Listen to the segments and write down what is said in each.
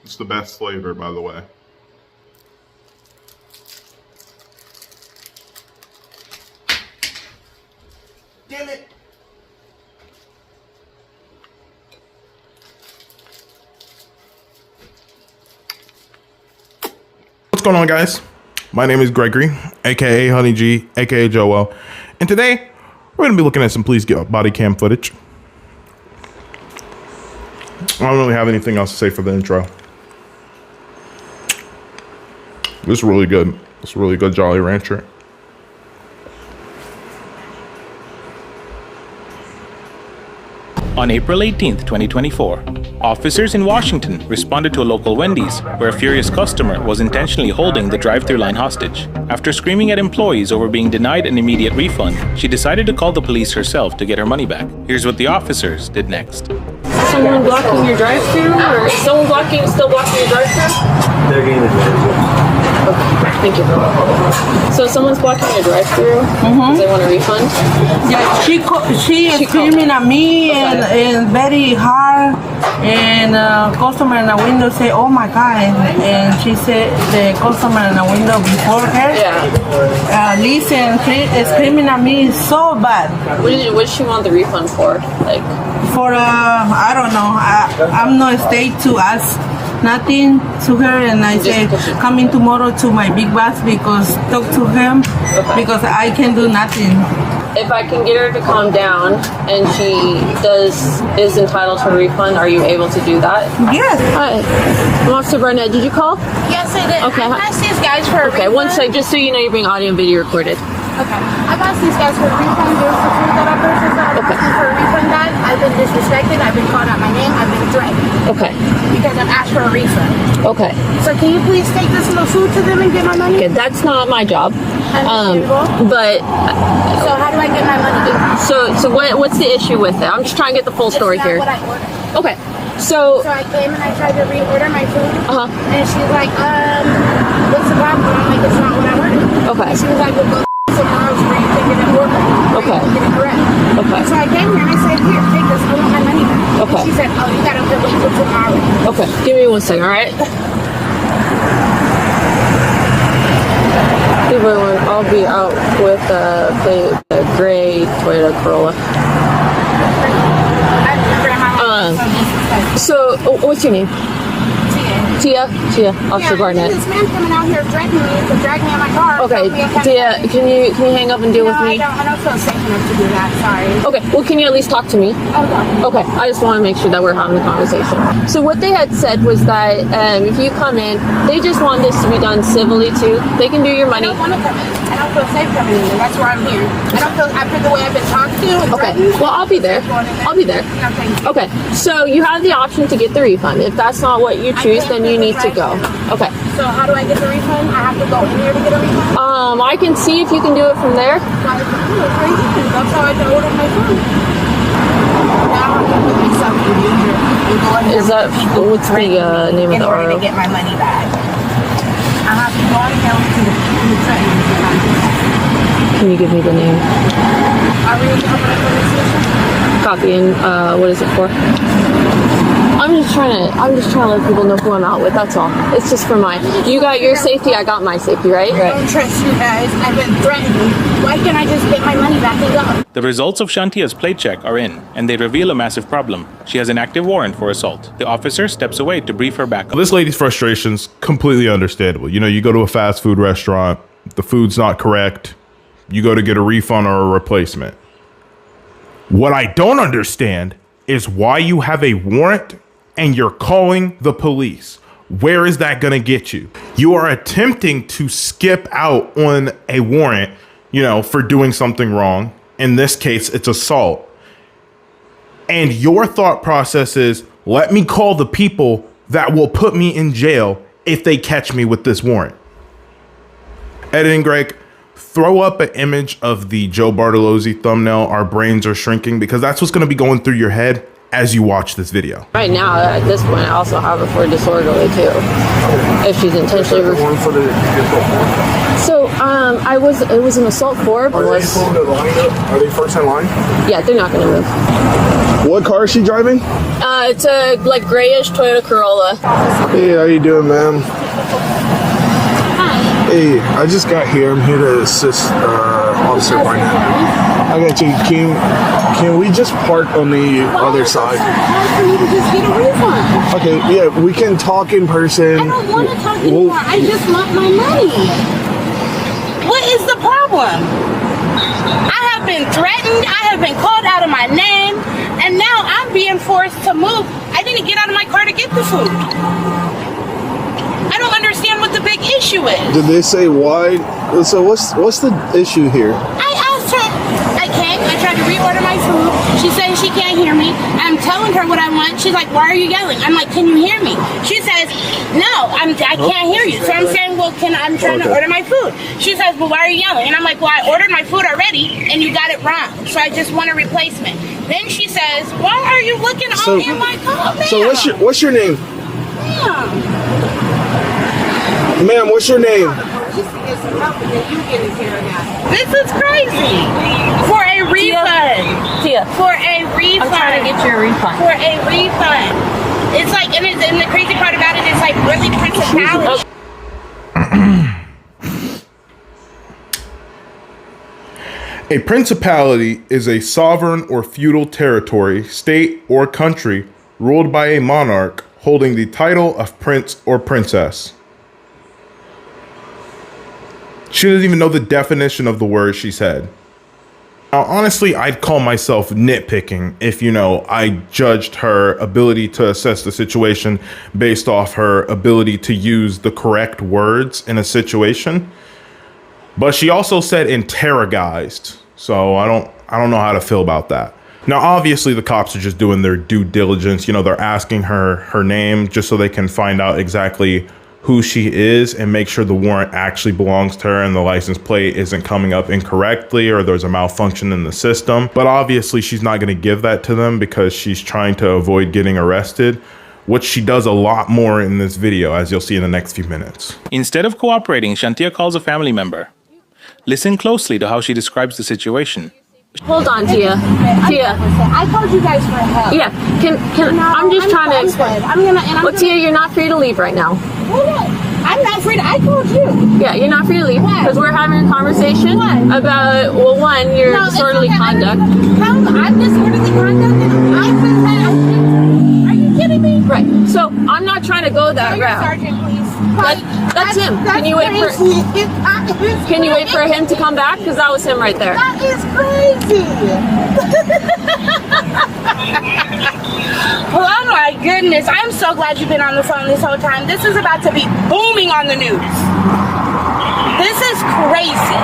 It's the best flavor, by the way. Damn it. What's going on, guys? My name is Gregory, aka Honey G, aka Joel, and today we're gonna be looking at some police body cam footage. I don't really have anything else to say for the intro. This is really good. It's really good Jolly Rancher. On April 18th, 2024, officers in Washington responded to a local Wendy's where a furious customer was intentionally holding the drive-thru line hostage. After screaming at employees over being denied an immediate refund, she decided to call the police herself to get her money back. Here's what the officers did next. Someone blocking your drive-thru, or is someone still blocking your drive-thru? They're getting the drive-thru. Okay, thank you. So someone's blocking your drive-thru because they want a refund? Yeah, she is screaming at me and very hard, and customer in the window say, "Oh my God!" And she said the customer in the window before her, listen, screaming at me so bad. What did she want the refund for? Like for I don't know. I'm not state to ask nothing to her, and I say coming tomorrow to my big boss because talk to him because I can do nothing. If I can get her to calm down and she is entitled to a refund, are you able to do that? Yes. Hi, Officer Barnett, did you call? Yes, I did. Okay. I asked these guys for a refund. Okay, one sec, just so you know you're being audio and video recorded. Okay. I've asked these guys for a refund. There's the food that I purchased. I'm asking for a refund, guys. I've been disrespected. I've been called out my name. I've been threatened. Okay. Because I've asked for a refund. Okay. So can you please take this little food to them and get my money? Okay, that's not my job. Understandable. But So how do I get my money? so what's the issue with it? I'm just trying to get the full story It's here. not what I ordered. Okay. So So I came and I tried to reorder my food. Uh-huh. And she's like, what's the problem? I'm like, it's not what I ordered. Okay. And she was like, well, go somewhere else where you can get it ordered. Okay. Get it correct. Okay. So I came here and I said, here, take this. I want my money back. Okay. And she said, oh, you gotta wait till tomorrow. Okay, give me 1 second, all right? Hey everyone, I'll be out with the gray Toyota Corolla. So, what's your name? Tia, Officer Barnett. This man coming out here threatening me to drag me in my car. Okay, Tia, can you hang up and deal with me? I don't feel safe enough to do that. Sorry. Okay, well, can you at least talk to me? Okay. Okay, I just want to make sure that we're having a conversation. So what they had said was that if you come in, they just want this to be done civilly too. They can do your money. I don't want to come in. I don't feel safe coming in. That's why I'm here. I don't feel after the way I've been talked to. Okay, well, I'll be there. I'll be there. No, thank you. Okay, so you have the option to get the refund. If that's not what you choose, then you need to go. Okay. So how do I get the refund? I have to go in here to get a refund? I can see if you can do it from there. That's how I can order my food. Now I'm going to put myself in danger and go in here Is that what's the name of in the order RO? to get my money back. I have to go in here to the threaten me to get my money back. Can you give me the name? Are we in the police station? Copy and what is it for? I'm just trying to let people know who I'm out with. That's all. It's just for you got your safety, I got my safety, right? I don't trust you guys. I've been threatened. Why can't I just get my money back and go? The results of Shantia's plate check are in, and they reveal a massive problem. She has an active warrant for assault. The officer steps away to brief her back. This lady's frustration's completely understandable. You know, you go to a fast food restaurant, the food's not correct, you go to get a refund or a replacement. What I don't understand is why you have a warrant and you're calling the police. Where is that gonna get you? You are attempting to skip out on a warrant, you know, for doing something wrong. In this case, it's assault. And your thought process is, let me call the people that will put me in jail if they catch me with this warrant. Editing Greg, throw up an image of the Joe Bartolozzi thumbnail, Our Brains Are Shrinking, because that's what's gonna be going through your head as you watch this video. Right now, at this point, I also have it for disorderly too. If she's intentionally. So, it was an assault 4. Are they pulling the line up? Are they first in line? Yeah, they're not gonna move. What car is she driving? It's a like grayish Toyota Corolla. Hey, how you doing, ma'am? Hey, I just got here. I'm here to assist Officer Barnett. I got you. Can we just park on the other side? For me to just get a refund. Okay, yeah, we can talk in person. I don't want to talk anymore. I just want my money. What is the problem? I have been threatened. I have been called out of my name. And now I'm being forced to move. I didn't get out of my car to get the food. I don't understand what the big issue is. Did they say why? So what's the issue here? I asked her. I tried to reorder my food. She says she can't hear me. I'm telling her what I want. She's like, why are you yelling? I'm like, can you hear me? She says, no, I can't hear you. So I'm saying, well, I'm trying to order my food. She says, well, why are you yelling? And I'm like, well, I ordered my food already and you got it wrong. So I just want a replacement. Then she says, why are you looking all in my car? So what's your name? Ma'am. Ma'am, what's your name? This is crazy. For a refund. Tia, For a refund. I'm trying to get you a refund. For a refund. It's like, and the crazy part about it is like really principality. A principality is a sovereign or feudal territory, state, or country ruled by a monarch holding the title of prince or princess. She doesn't even know the definition of the word she said. Now, honestly, I'd call myself nitpicking if, I judged her ability to assess the situation based off her ability to use the correct words in a situation. But she also said interrogized, so I don't know how to feel about that. Now, obviously, the cops are just doing their due diligence. They're asking her name just so they can find out exactly who she is and make sure the warrant actually belongs to her and the license plate isn't coming up incorrectly or there's a malfunction in the system. But obviously, she's not going to give that to them because she's trying to avoid getting arrested, which she does a lot more in this video, as you'll see in the next few minutes. Instead of cooperating, Shantia calls a family member. Listen closely to how she describes the situation. Hold on, Tia. Tia. I called you guys for help. Yeah. I'm just trying to explain. Well, Tia, you're not free to leave right now. Hold on. I'm not free to. I called you. Yeah, you're not free to leave Why? because we're having a conversation Why? about, well, one, your No, it's disorderly okay. conduct. I'm disorderly conduct. I've been saying, are you kidding me? Right. So I'm not trying to go that Call your route. sergeant, please. That's him. Can you wait for? Can you wait for him to come back? Because that was him right there. That is crazy. Oh my goodness. I'm so glad you've been on the phone this whole time. This is about to be booming on the news. This is crazy.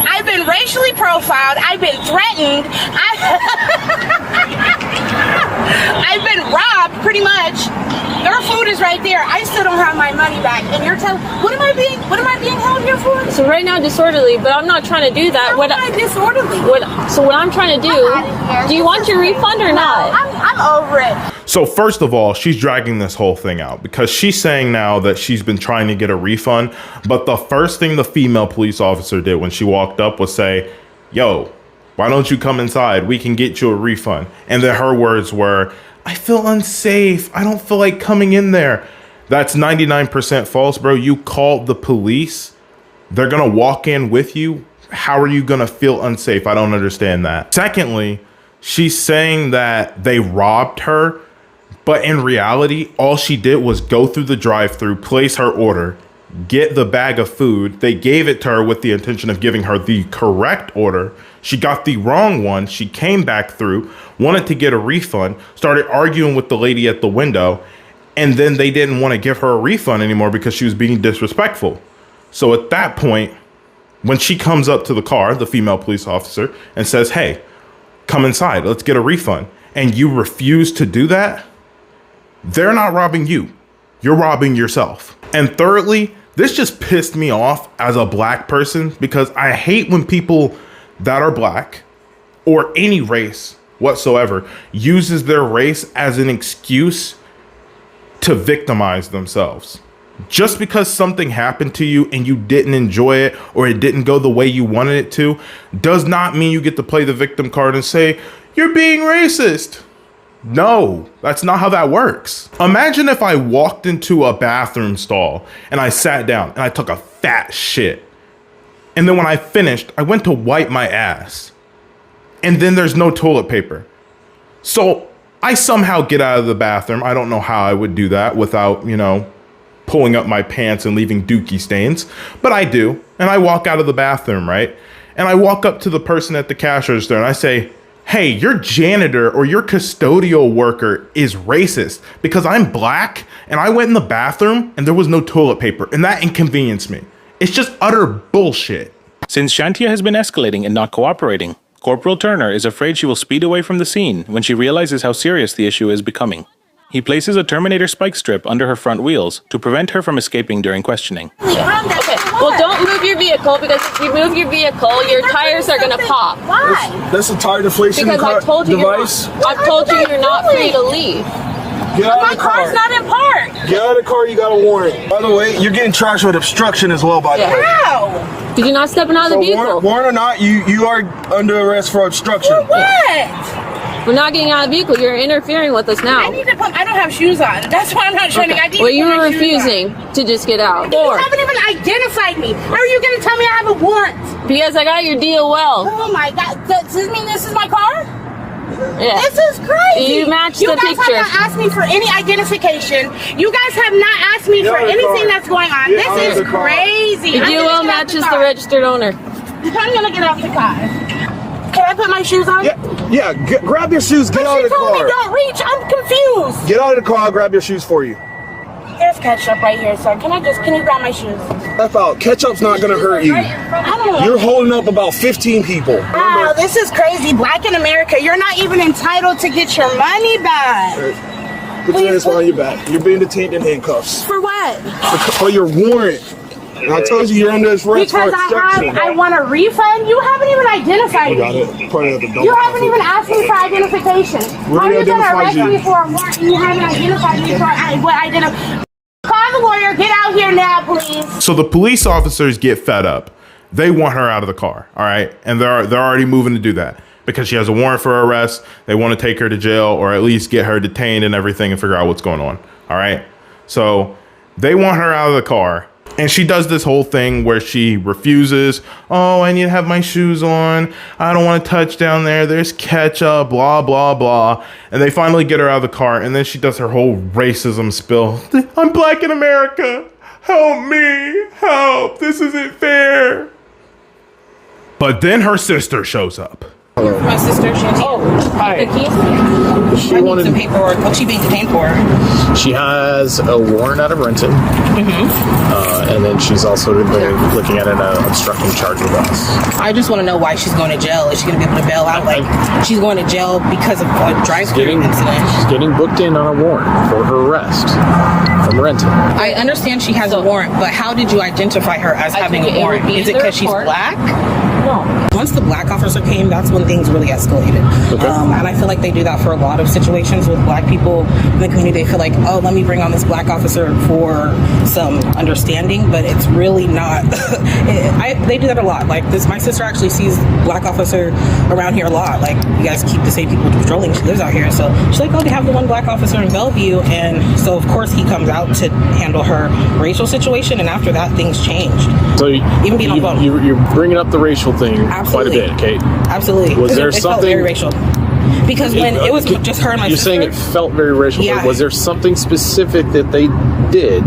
I've been racially profiled. I've been threatened. I've been robbed pretty much. Their food is right there. I still don't have my money back. And you're telling, what am I being held here for? So right now disorderly, but I'm not trying to do that. How am I disorderly? What I'm trying to do, do you want your refund or not? I'm over it. So first of all, she's dragging this whole thing out because she's saying now that she's been trying to get a refund. But the first thing the female police officer did when she walked up was say, yo, why don't you come inside? We can get you a refund. And then her words were, I feel unsafe. I don't feel like coming in there. That's 99% false, bro. You called the police. They're going to walk in with you. How are you going to feel unsafe? I don't understand that. Secondly, she's saying that they robbed her. But in reality, all she did was go through the drive-thru, place her order, get the bag of food. They gave it to her with the intention of giving her the correct order. She got the wrong one. She came back through, wanted to get a refund, started arguing with the lady at the window, and then they didn't want to give her a refund anymore because she was being disrespectful. So at that point, when she comes up to the car, the female police officer, and says, hey, come inside, let's get a refund, and you refuse to do that, they're not robbing you. You're robbing yourself. And thirdly, this just pissed me off as a black person because I hate when people that are black or any race whatsoever uses their race as an excuse to victimize themselves. Just because something happened to you and you didn't enjoy it or it didn't go the way you wanted it to does not mean you get to play the victim card and say, you're being racist. No, that's not how that works. Imagine if I walked into a bathroom stall and I sat down and I took a fat shit. And then when I finished, I went to wipe my ass. And then there's no toilet paper. So I somehow get out of the bathroom. I don't know how I would do that without, pulling up my pants and leaving dookie stains, but I do. And I walk out of the bathroom, right? And I walk up to the person at the cash register and I say, hey, your janitor or your custodial worker is racist because I'm black and I went in the bathroom and there was no toilet paper and that inconvenienced me. It's just utter bullshit. Since Shantia has been escalating and not cooperating, Corporal Turner is afraid she will speed away from the scene when she realizes how serious the issue is becoming. He places a Terminator spike strip under her front wheels to prevent her from escaping during questioning. Okay, well, don't move your vehicle because if you move your vehicle, your tires are going to pop. Why? That's a tire deflation Because I told you device. I've told you you're not free to leave. Get out My of the car. car's not in park. Get out of the car, you got a warrant. By the way, you're getting charged with obstruction as well, by the way. How? Did you not stepping out of the vehicle? Warrant or not, you are under arrest for obstruction. What? We're not getting out of the vehicle. You're interfering with us I now. need to put. I don't have shoes on. That's why I'm not showing. I need Well, to you put were my shoes refusing on. to just get out. You haven't even identified me. How are you going to tell me I have a warrant? Because I got your DOL. Oh my God! Does this mean this is my car? Yeah. This is crazy. You matched You the guys picture. have not asked me for any identification. You guys have not asked me Get for out of the anything car. that's going on. Get out This of is the car. crazy. Your I'm gonna DOL get out matches the car. registered owner. I'm gonna get off the car. Can I put my shoes on? Yeah, grab your shoes, get out She of the told me car. don't reach. I'm confused. Get out of the car, I'll grab your shoes for you. There's ketchup right here, sir. Can you grab my shoes? F out, ketchup's not gonna hurt you. I don't know. You're holding up about 15 people. Wow, this is crazy. Black in America, you're not even entitled to get your money back. Put your hands behind your back. You're being detained in handcuffs. For what? For your warrant. And I told you you're under arrest for Because obstruction. I want a refund. You haven't even identified Got me. it. Point it at the door. You haven't even asked me for identification. How are you gonna identified arrest you. me for a warrant? You haven't identified me for what identify. Call the lawyer. Get out here now, please. So the police officers get fed up. They want her out of the car, all right? And they're already moving to do that because she has a warrant for arrest. They want to take her to jail or at least get her detained and everything and figure out what's going on, all right? So they want her out of the car. And she does this whole thing where she refuses. Oh, I need to have my shoes on. I don't want to touch down there. There's ketchup, blah, blah, blah. And they finally get her out of the car. And then she does her whole racism spill. I'm black in America. Help me. Help. This isn't fair. But then her sister shows up. My sister, Shanti. Oh, Hi. the keys? I need some paperwork. What's she being detained for? She has a warrant out of Renton, and then she's also been looking at an obstructing charge with us. I just want to know why she's going to jail. Is she going to be able to bail out? Like, she's going to jail because of a drive-thru incident. She's getting booked in on a warrant for her arrest from Renton. I understand she has a warrant, but how did you identify her as having think a it warrant? would be Is it in the because she's report. black? No. Once the black officer came, that's when things really escalated. And I feel like they do that for a lot of situations with black people in the community. They feel like, oh, let me bring on this black officer for some understanding, but it's really not. They do that a lot. Like this, my sister actually sees black officer around here a lot. Like, you guys keep the same people patrolling. She lives out here, so she's like, oh, they have the one black officer in Bellevue, and so of course he comes out to handle her racial situation, and after that, things changed. So Even being on phone. you're bringing up the racial thing Absolutely. quite a bit, Kate. Absolutely. Was there it felt something- very racial? Because when it was just her and my You're sister. saying it felt very racial. Yeah. But was there something specific that they did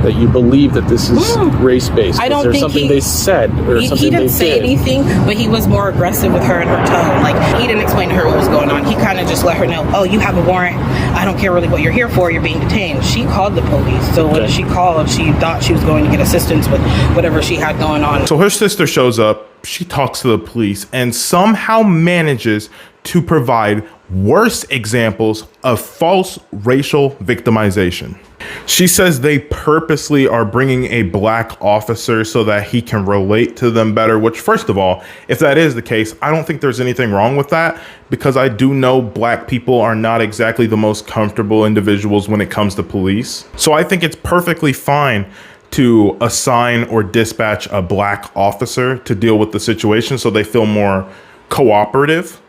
that you believe that this is race-based? I don't was there think something he- they said or He something didn't they say did? anything, but he was more aggressive with her and her tone. Like, he didn't explain to her what was going on. He kind of just let her know, oh, you have a warrant. I don't care really what you're here for. You're being detained. She called the police. So when she called, she thought she was going to get assistance with whatever she had going on. So her sister shows up, she talks to the police, and somehow manages to provide worse examples of false racial victimization. She says they purposely are bringing a black officer so that he can relate to them better, which, first of all, if that is the case, I don't think there's anything wrong with that because I do know black people are not exactly the most comfortable individuals when it comes to police. So I think it's perfectly fine to assign or dispatch a black officer to deal with the situation so they feel more cooperative.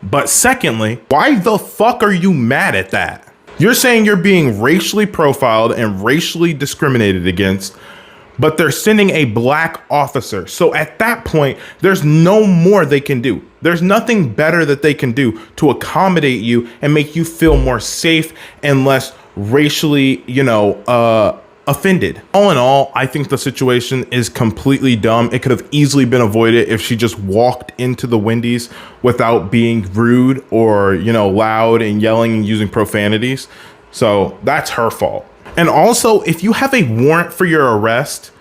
But secondly, why the fuck are you mad at that? You're saying you're being racially profiled and racially discriminated against, but they're sending a black officer. So at that point, there's no more they can do. There's nothing better that they can do to accommodate you and make you feel more safe and less racially, offended. All in all, I think the situation is completely dumb. It could have easily been avoided if she just walked into the Wendy's without being rude or, loud and yelling and using profanities. So that's her fault. And also, if you have a warrant for your arrest,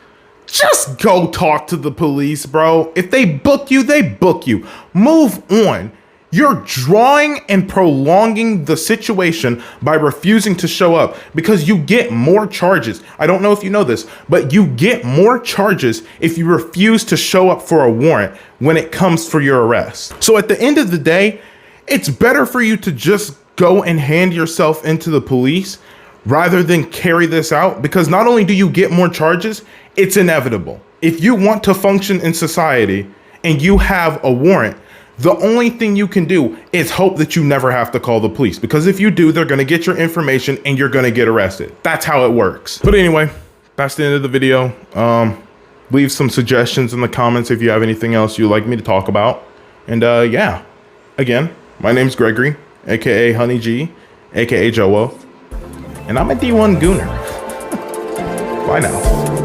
just go talk to the police, bro. If they book you, they book you. Move on. You're drawing and prolonging the situation by refusing to show up because you get more charges. I don't know if you know this, but you get more charges if you refuse to show up for a warrant when it comes for your arrest. So at the end of the day, it's better for you to just go and hand yourself into the police rather than carry this out, because not only do you get more charges, it's inevitable. If you want to function in society and you have a warrant, the only thing you can do is hope that you never have to call the police, because if you do, they're going to get your information and you're going to get arrested. That's how it works. But anyway, that's the end of the video. Leave some suggestions in the comments if you have anything else you'd like me to talk about. And yeah, again, my name's Gregory, aka Honey G, aka Joe, and I'm a D1 Gooner. Bye now.